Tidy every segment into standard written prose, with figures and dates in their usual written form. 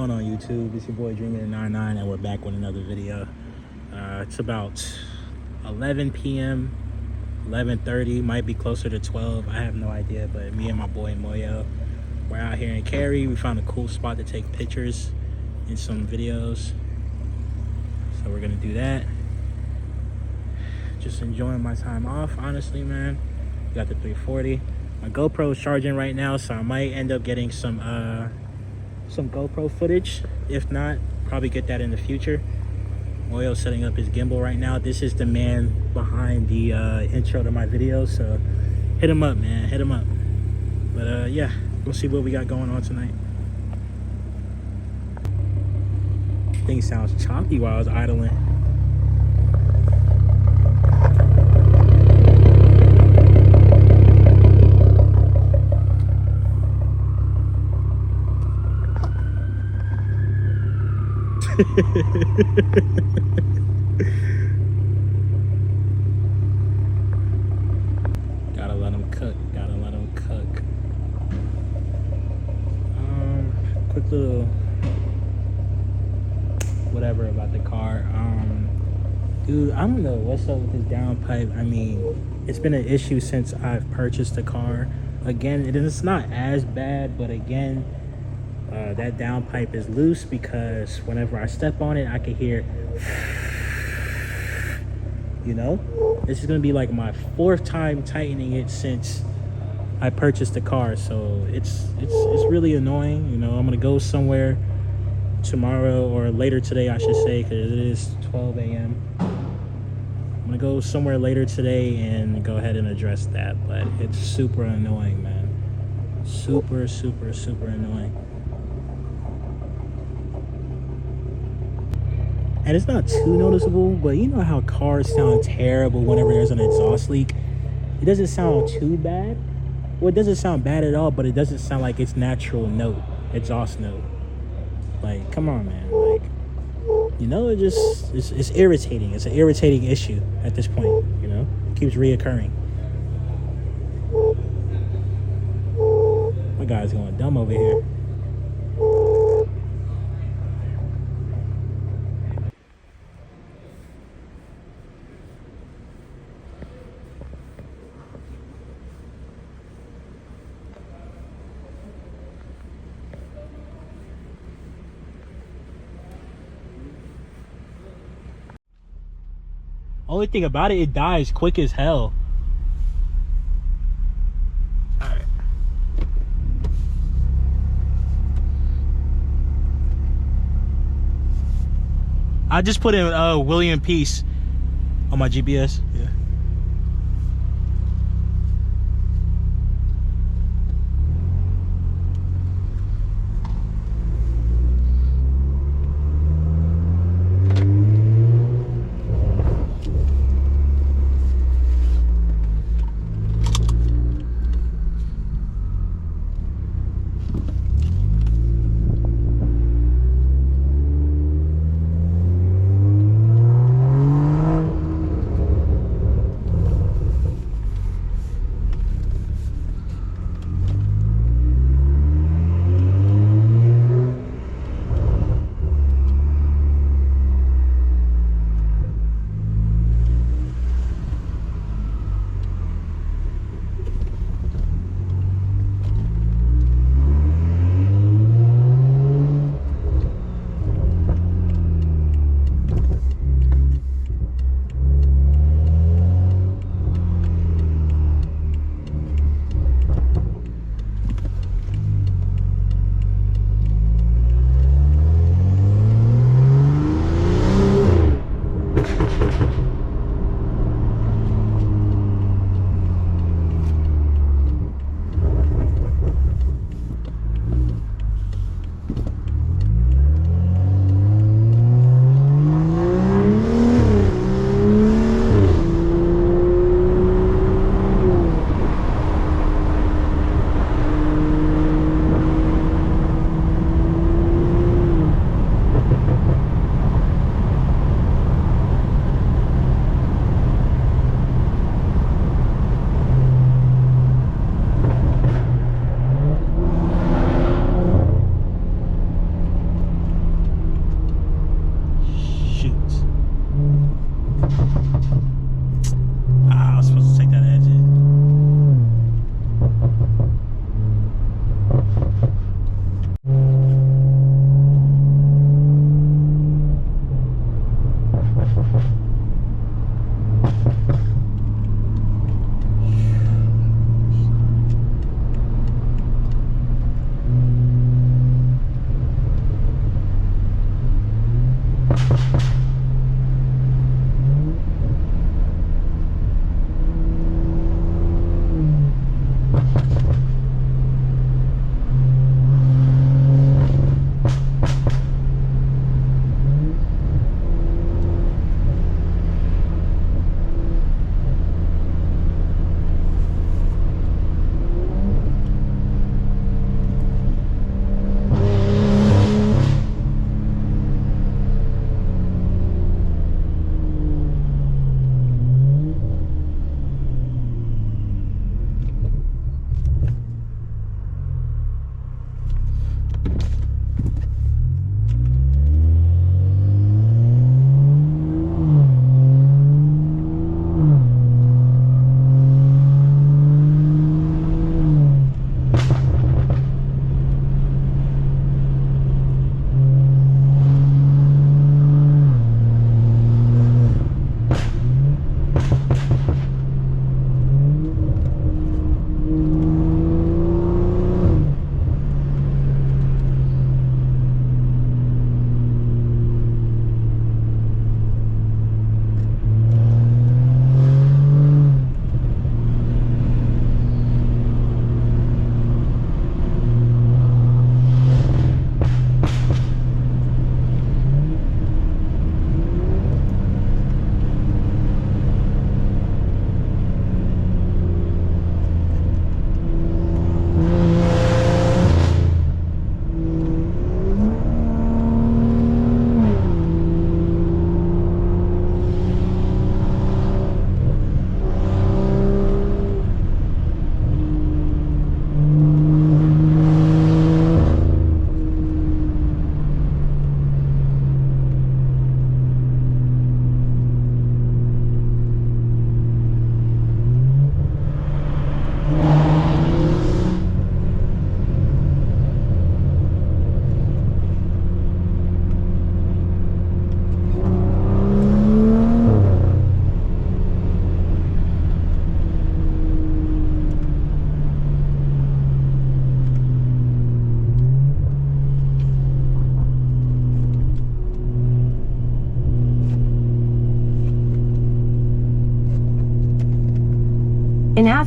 going on YouTube? It's your boy Dreamin99 and we're back with another video. It's about 11 p.m. 11:30, might be closer to 12, I have no idea, but me and my boy Moyo, we're out here in Cary. We found a cool spot to take pictures and some videos, so we're gonna do that. Just enjoying my time off, honestly, man. Got the 340. My GoPro is charging right now, so I might end up getting some GoPro footage. If not, probably get that in the future. Moyo's setting up his gimbal right now. This is the man behind the intro to my video, so hit him up, man, hit him up. But yeah, we'll see what we got going on tonight. Thing sounds choppy while I was idling. Gotta let them cook, gotta let them cook. Quick little whatever about the car. Dude, I don't know what's up with this downpipe. I mean, it's been an issue since I've purchased the car. Again, it's not as bad, but again, that downpipe is loose because whenever I step on it, I can hear, you know? This is gonna be like my 4th time tightening it since I purchased the car, so it's really annoying. You know, I'm gonna go somewhere tomorrow or later today, I should say, because it is 12 a.m. I'm gonna go somewhere later today and go ahead and address that, but it's super annoying, man. Super annoying. And it's not too noticeable, but you know how cars sound terrible whenever there's an exhaust leak? It doesn't sound too bad. Well, it doesn't sound bad at all, but it doesn't sound like its natural note, exhaust note. Like, come on, man. Like, you know, it's irritating. It's an irritating issue at this point, you know? It keeps reoccurring. My guy's going dumb over here. Only thing about it, it dies quick as hell. Alright. I just put in William Peace on my GPS. Yeah.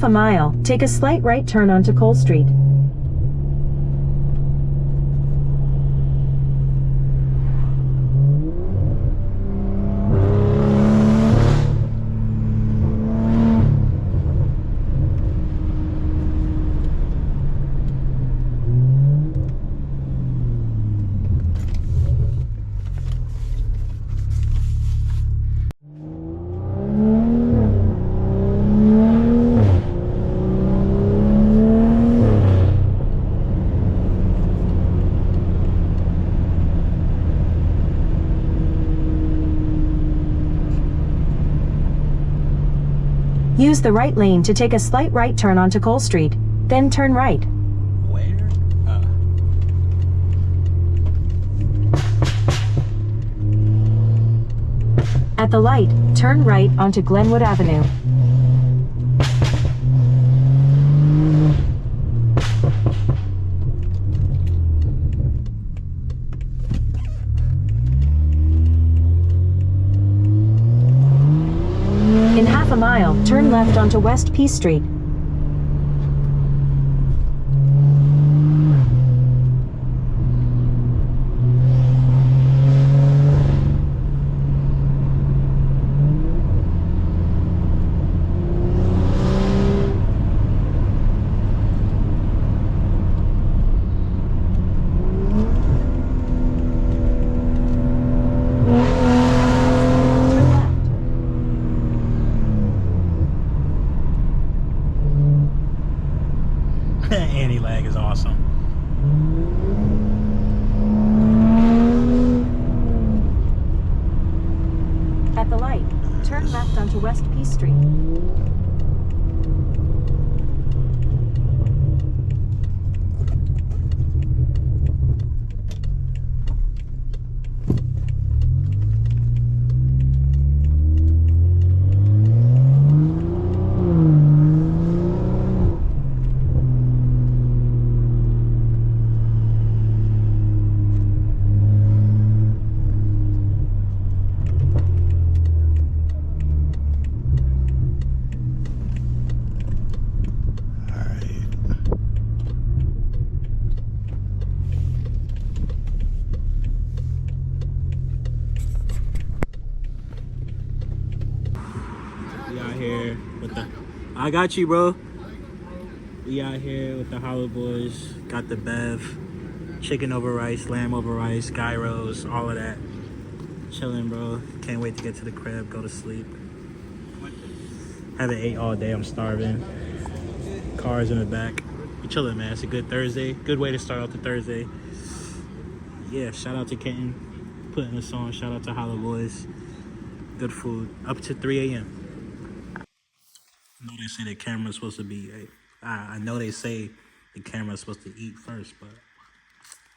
half a mile, take a slight right turn onto Cole Street. Use the right lane to take a slight right turn onto Cole Street, then turn right. Where? At the light, turn right onto Glenwood Avenue. In half a mile, turn left onto West P Street. Anti-lag is awesome. At the light, turn left onto West P Street. Here with the I got you, bro. We out here with the Hollow Boys. Got the bev, chicken over rice, lamb over rice, gyros, all of that. Chilling, bro. Can't wait to get to the crib, go to sleep. Haven't ate all day, I'm starving. Cars in the back. We chilling, man. It's a good Thursday. Good way to start out the Thursday. Yeah, shout out to Kenton putting us on. Shout out to Hollow Boys. Good food. Up to 3 a.m. I know they say the camera's supposed to be, I know they say the camera's supposed to eat first, but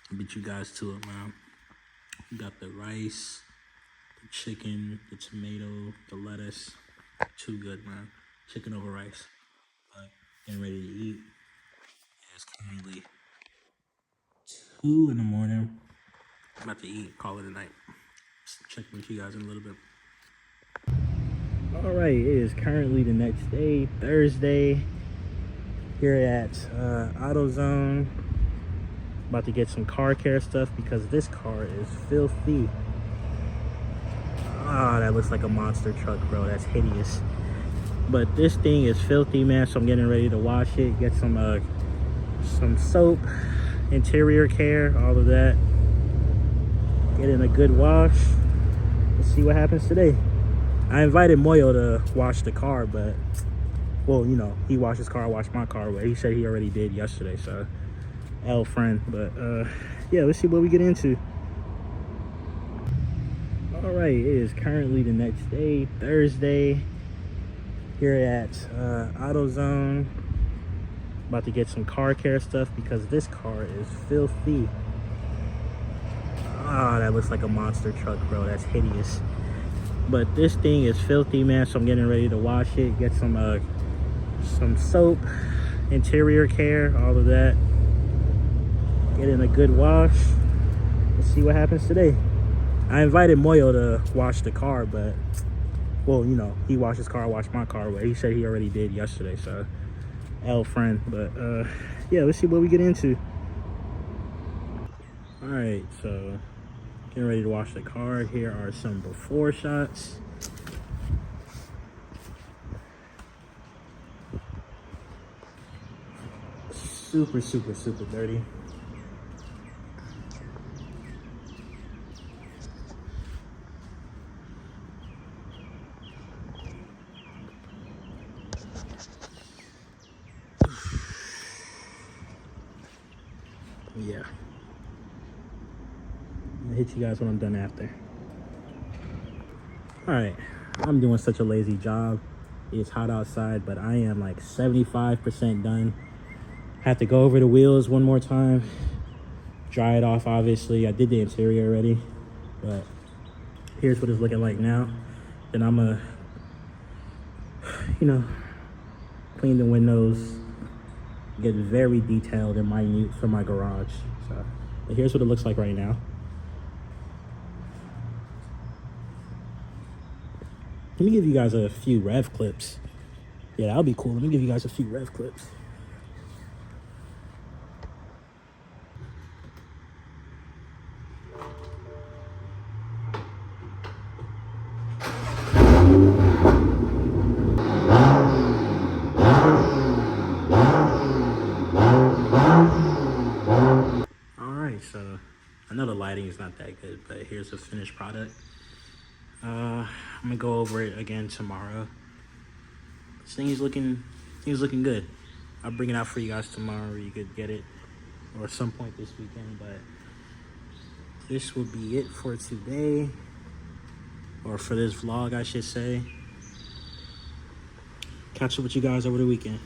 I'll beat you guys to it, man. We got the rice, the chicken, the tomato, the lettuce. Too good, man. Chicken over rice. But getting ready to eat. Yeah, it's currently 2 in the morning. I'm about to eat, call it a night. Check with you guys in a little bit. All right, it is currently the next day, Thursday, here at AutoZone. About to get some car care stuff because this car is filthy. Ah, that looks like a monster truck, bro. That's hideous. But this thing is filthy, man, so I'm getting ready to wash it, get some soap, interior care, all of that. Get in a good wash. Let's see what happens today. I invited Moyo to wash the car, but, well, you know, he washed his car, I washed my car, but he said he already did yesterday, so, L friend. But, yeah, let's see what we get into. All right, it is currently the next day, Thursday, here at AutoZone. About to get some car care stuff because this car is filthy. Ah, that looks like a monster truck, bro. That's hideous. But this thing is filthy, man, so I'm getting ready to wash it, get some soap, interior care, all of that. Get in a good wash. Let's see what happens today. I invited Moyo to wash the car, but, well, you know, he washed his car, I washed my car, but he said he already did yesterday, so, L friend. But yeah, let's see what we get into. All right, so getting ready to wash the car. Here are some before shots. Super, super, super dirty. Yeah. I'll hit you guys when I'm done after. All right, I'm doing such a lazy job. It's hot outside, but I am like 75% done. Have to go over the wheels one more time, dry it off. Obviously I did the interior already, but here's what it's looking like now. Then I'm gonna, you know, clean the windows, get very detailed and minute for my garage. So, but here's what it looks like right now. Let me give you guys a few rev clips. Yeah, that'll be cool. Let me give you guys a few rev clips. So I know the lighting is not that good, but here's the finished product. I'm gonna go over it again tomorrow. This thing is looking good. I'll bring it out for you guys tomorrow. You could get it or some point this weekend, but this will be it for today, or for this vlog I should say. Catch up with you guys over the weekend.